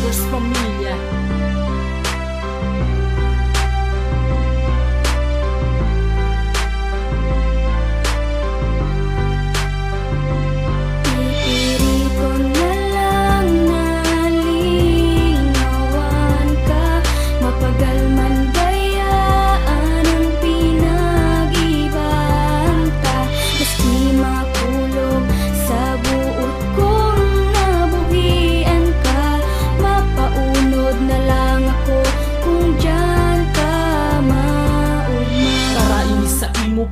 Lovers Pamilya.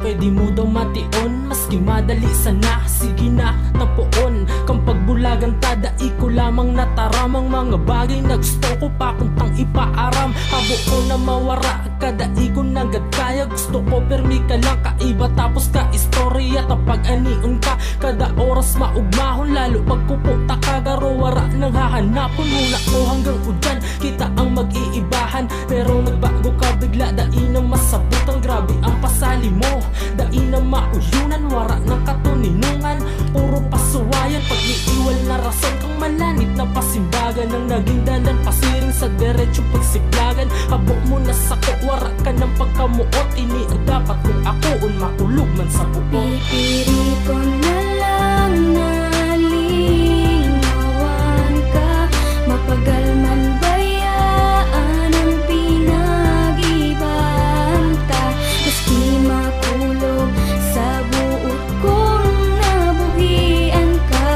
Pwede mo daw mation, maski madali sana. Sige na, tapuon kang pagbulagan, tadai ko lamang nataramang mga bagay na gusto ko pa kuntang ipaaram. Habo ko na mawara, kadai ko nagad kaya. Gusto ko permi ka lang kaiba, tapos ka istorya. Tapag anion ka, kada oras maugmahon. Lalo pagkupunta ka, garo wara nang hahanapon. Muna ko hanggang udyan, kita ang mag-iibahan. Pero nagbago ka bigla, dai na masabutan. Grabe ang pasali mo, dai na mauyunan. Wara ng katuninungan, puro pasuwayan. Pag-iiwal na rason kang malanit na pasimbagan. Nang naging dalan, pasiring sa derecho pagsiplagan. Habok mo na sa wara ka ng pagkamuot. Ini ang dapat kung akoon makulog man sa pupo. Pipirito na lang na lingawan ka, mapagal man bayaan ang pinag-ibanta. Maski makulog sa buot kong nabuhian ka,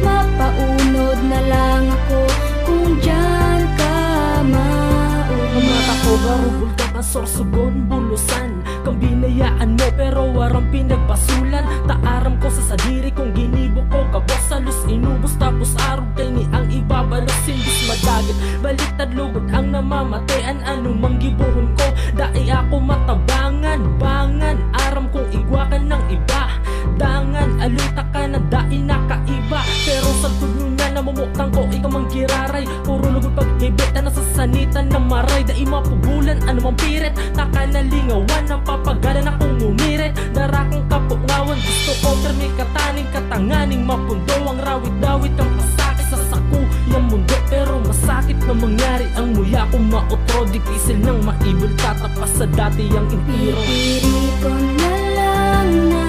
mapaunod na lang ako kung dyan ka maunod. Mata ko garubol ka ang sorsogon bulusan. Kang binayaan mo pero warang pinagbasulan. Taaram ko sa sadiri kung ginibo ko kabos. Salos inubos tapos arog kay ni ang ibabalos. Imbis madagit, baliktad lugod ang namamatayan. Anumang gibuhon ko, dai ako matabangan. Bangan, aram kong igwakan ng iba. Dangan, aluta ka na dai nakaiba. Pero sa tudlo na namumutang ko, ikaw mang giraray. Puro lugod pag-ibita na sa sanitan na maray. Dai mapugulan, anumang pirit, nakanalingawan. Napapagalan akong umirit, darakang kapungawan. Gusto ko permi kataning katanganing mapundo. Ang rawit-dawit ang pasakit sa saku yung mundo. Pero masakit na mangyari ang muya kong maotro. Difícil nang maibol tatapas sa dati ang impiro. Pipirito na lang na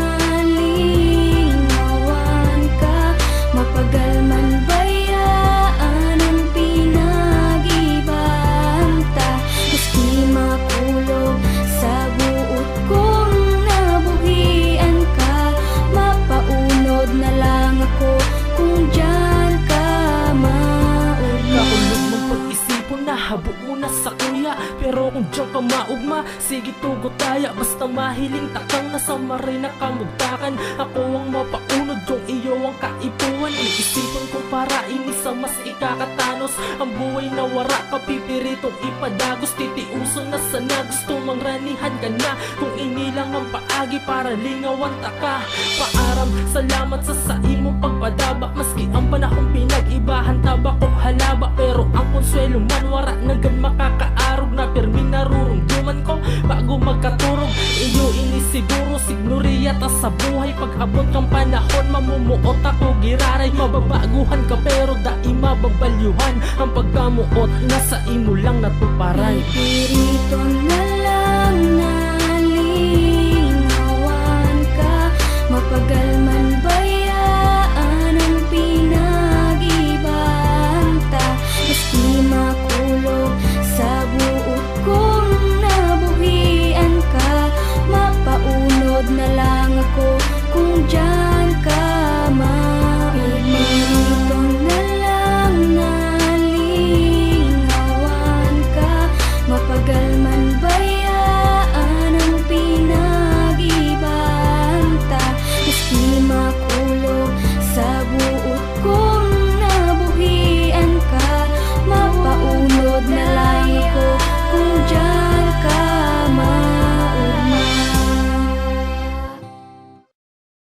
lingawan ka, mapagal man bayaan ang pinag-ibanta. Maski makulog sa buot kong nabuhian ka, mapaunod na lang ako kung dyan ka maunod. Kaulog mong pag-isipon na habok mo na sa kuya. Pero kung diyan ka maugma, sige tugot taya. Basta mahiling takang nasa maray na kamugtakan. Ako ang mapaunod, yung iyo ang kaipuan. Iisipan ko para inisa mas ikakatanos. Ang buhay na wara ka pipiritong ipadagos. Titiuson na sana gusto mang ranihan ka na. Kung inilang ang paagi para lingawan taka. Paaram, salamat sa imong pagpadaba. Maski ang panahong pinag-ibahan, tabak o halaba. Pero ang konsuelo man wara nagan makakaarog. Na pirmi narurumduman ko bago magkaturog. Iyo inisiguro signoriya ta sa buhay. Pag-abot kang panahon mamumuot ako giraray. Mababaguhan ka pero dai mababalyuhan. Ang pagkamuot nasa imo lang natuparay. Pipirito na